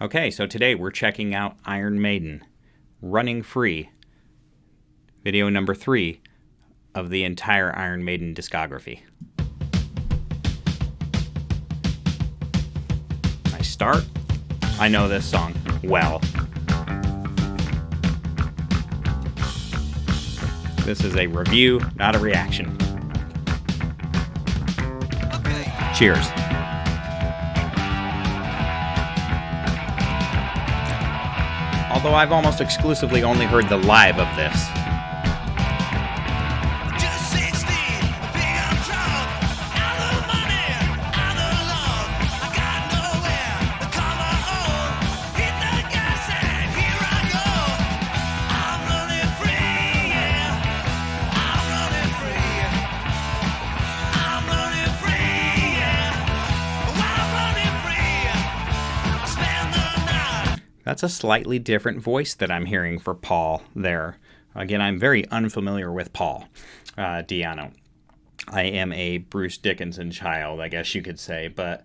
Okay, so today we're checking out Iron Maiden, Running Free, video number 3 of the entire Iron Maiden discography. I start. I know this song well. This is a review, not a reaction. Cheers. Although I've almost exclusively only heard the live of this. That's a slightly different voice that I'm hearing for Paul there. Again, I'm very unfamiliar with Paul Di'Anno. I am a Bruce Dickinson child, I guess you could say. But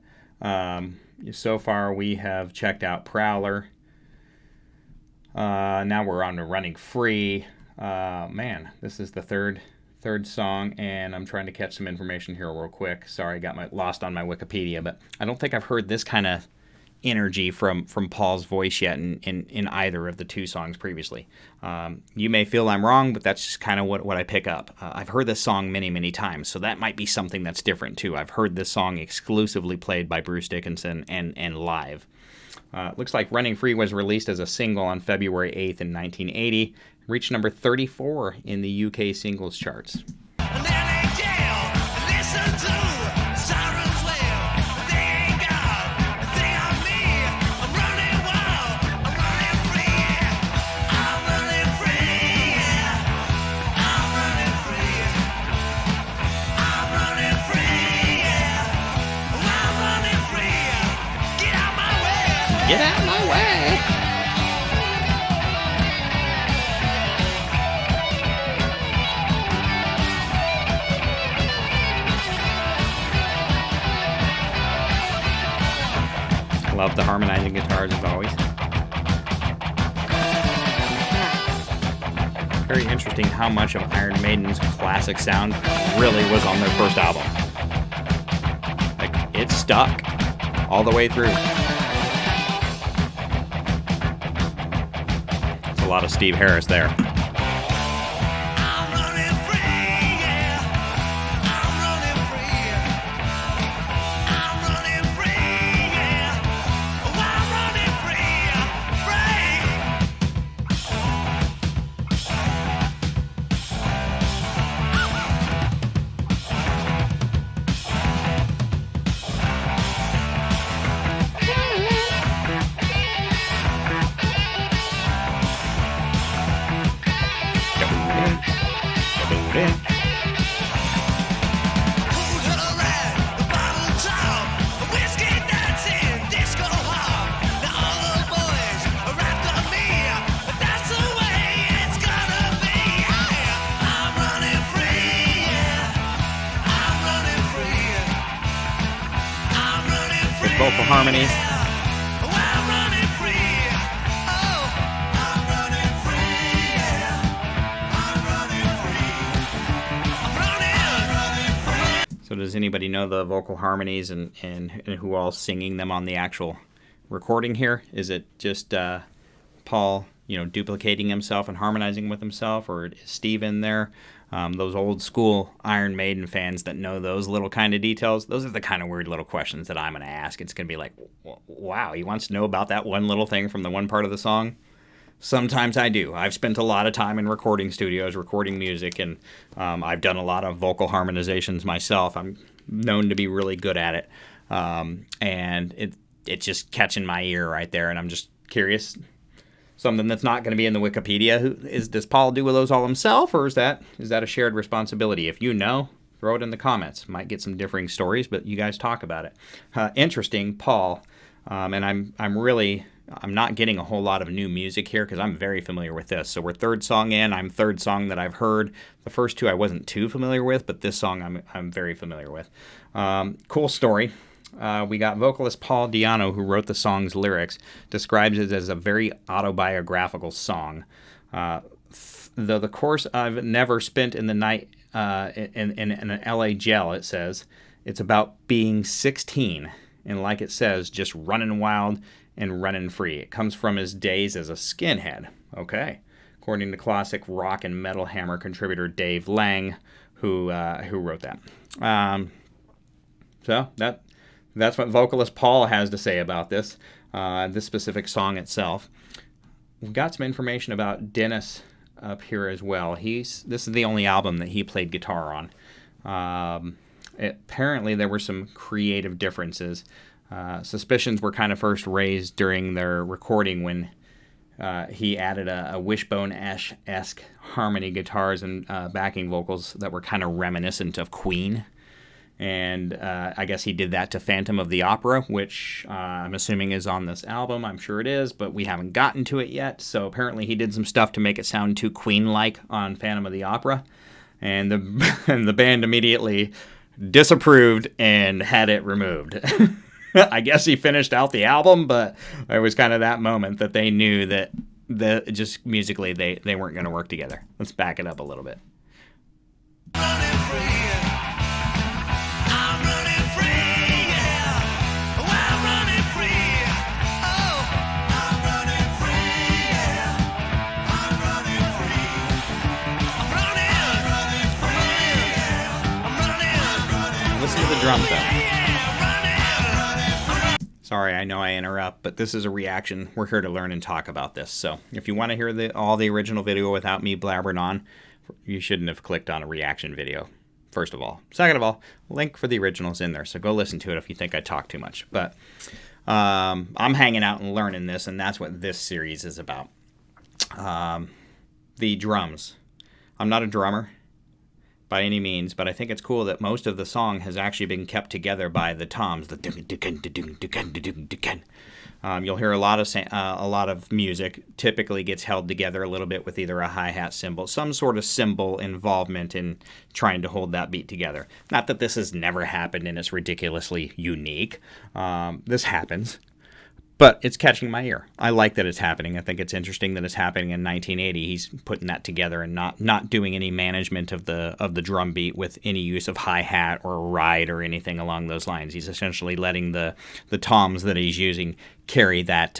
so far we have checked out Prowler. Now we're on to Running Free. Man, this is the third song, and I'm trying to catch some information here real quick. Sorry, I got lost on my Wikipedia, but I don't think I've heard this kind of energy from Paul's voice yet in either of the two songs previously. You may feel I'm wrong, but that's just kind of what I pick up. I've heard this song many times, so that might be something that's different too. I've heard this song exclusively played by Bruce Dickinson and live. Looks like Running Free was released as a single on February 8th in 1980, reached number 34 in the UK singles charts. Get out of my way! Love the harmonizing guitars as always. Very interesting how much of Iron Maiden's classic sound really was on their first album. Like, it stuck all the way through. A lot of Steve Harris there. Vocal harmonies. So does anybody know the vocal harmonies and who all's singing them on the actual recording here? Is it just Paul, duplicating himself and harmonizing with himself, or is Steve in there? Those old school Iron Maiden fans that know those little kind of details, those are the kind of weird little questions that I'm going to ask. It's going to be like, wow, he wants to know about that one little thing from the one part of the song? Sometimes I do. I've spent a lot of time in recording studios, recording music, and I've done a lot of vocal harmonizations myself. I'm known to be really good at it. And it's just catching my ear right there, and I'm just curious. Something that's not going to be in the Wikipedia. Does Paul do those all himself, or is that a shared responsibility? If you know, throw it in the comments. Might get some differing stories, but you guys talk about it. Interesting, Paul. And I'm not getting a whole lot of new music here because I'm very familiar with this. So we're third song in. I'm third song that I've heard. The first two I wasn't too familiar with, but this song I'm very familiar with. Cool story. we got vocalist Paul Di'Anno, who wrote the song's lyrics, describes it as a very autobiographical song. Though the course I've never spent in the night in an LA jail, it says, it's about being 16, and like it says, just running wild and running free. It comes from his days as a skinhead. Okay. According to classic rock and metal hammer contributor Dave Lang, who wrote that. So that's what vocalist Paul has to say about this specific song itself. We've got some information about Dennis up here as well. This is the only album that he played guitar on. Apparently there were some creative differences. Suspicions were kind of first raised during their recording when he added a Wishbone-esque harmony guitars and backing vocals that were kind of reminiscent of Queen. And I guess he did that to Phantom of the Opera, which I'm assuming is on this album. I'm sure it is, but we haven't gotten to it yet. So apparently he did some stuff to make it sound too Queen-like on Phantom of the Opera. And the band immediately disapproved and had it removed. I guess he finished out the album, but it was kind of that moment that they knew that just musically they weren't going to work together. Let's back it up a little bit. Listen to the drums though. Sorry, I know I interrupt, but this is a reaction. We're here to learn and talk about this. So if you want to hear all the original video without me blabbering on, you shouldn't have clicked on a reaction video, first of all. Second of all, link for the original's in there, so go listen to it if you think I talk too much. But I'm hanging out and learning this, and that's what this series is about. The drums. I'm not a drummer by any means, but I think it's cool that most of the song has actually been kept together by the toms. You'll hear a lot of music typically gets held together a little bit with either a hi-hat cymbal, some sort of cymbal involvement in trying to hold that beat together. Not that this has never happened and it's ridiculously unique. This happens. But it's catching my ear. I like that it's happening. I think it's interesting that it's happening in 1980. He's putting that together and not doing any management of the drum beat with any use of hi-hat or ride or anything along those lines. He's essentially letting the toms that he's using carry that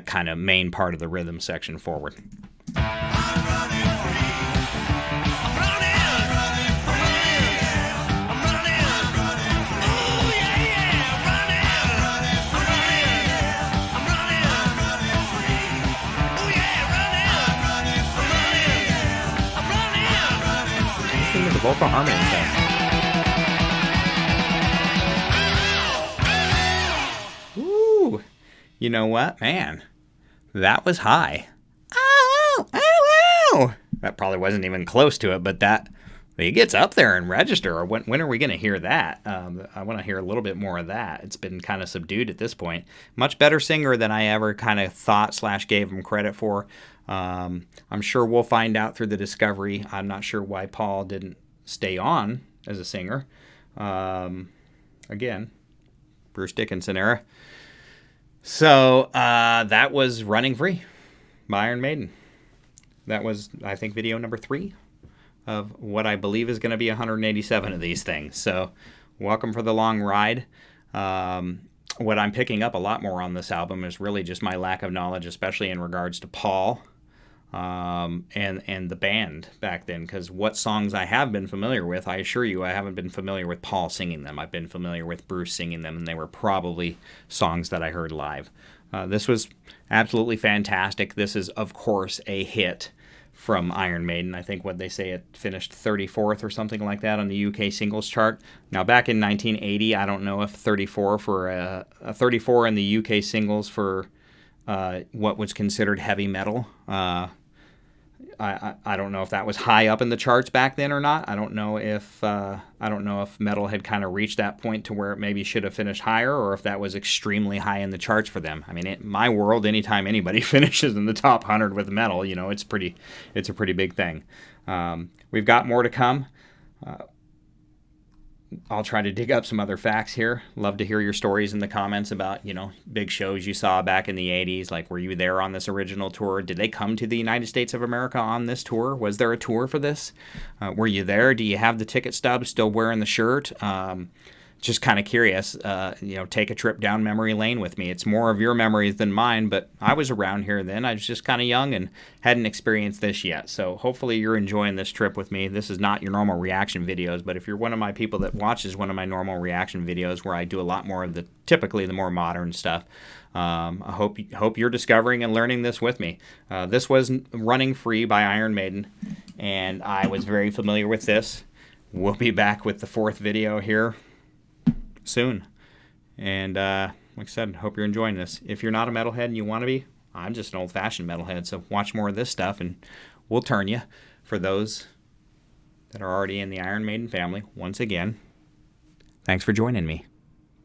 kind of main part of the rhythm section forward. The vocal harmony thing. Ooh, you know what, man? That was high. Oh, oh, oh! That probably wasn't even close to it, but it gets up there and register. Or when are we going to hear that? I want to hear a little bit more of that. It's been kind of subdued at this point. Much better singer than I ever kind of thought / gave him credit for. I'm sure we'll find out through the discovery. I'm not sure why Paul didn't stay on as a singer. Again, Bruce Dickinson era. So that was Running Free by Iron Maiden. That was, I think, video number 3 of what I believe is going to be 187 of these things. So welcome for the long ride. What I'm picking up a lot more on this album is really just my lack of knowledge, especially in regards to Paul and the band back then, because what songs I have been familiar with, I assure you I haven't been familiar with Paul singing them. I've been familiar with Bruce singing them, and they were probably songs that I heard live. This was absolutely fantastic. This is, of course, a hit from Iron Maiden. I think what they say, it finished 34th or something like that on the UK singles chart. Now, back in 1980, I don't know if 34 in the UK singles for what was considered heavy metal. I don't know if that was high up in the charts back then or not. I don't know if metal had kind of reached that point to where it maybe should have finished higher, or if that was extremely high in the charts for them. I mean, in my world, anytime anybody finishes in the top 100 with metal, it's a pretty big thing. We've got more to come. I'll try to dig up some other facts here. Love to hear your stories in the comments about, big shows you saw back in the 80s. Like, were you there on this original tour? Did they come to the United States of America on this tour? Was there a tour for this? Were you there? Do you have the ticket stub? Still wearing the shirt? Just kind of curious, take a trip down memory lane with me. It's more of your memories than mine, but I was around here then. I was just kind of young and hadn't experienced this yet. So hopefully you're enjoying this trip with me. This is not your normal reaction videos, but if you're one of my people that watches one of my normal reaction videos where I do a lot more of typically the more modern stuff, I hope you're discovering and learning this with me. This was Running Free by Iron Maiden, and I was very familiar with this. We'll be back with the 4th video here soon. And like I said, hope you're enjoying this. If you're not a metalhead and you want to be, I'm just an old-fashioned metalhead, so watch more of this stuff and we'll turn you. For those that are already in the Iron Maiden family, once again, thanks for joining me.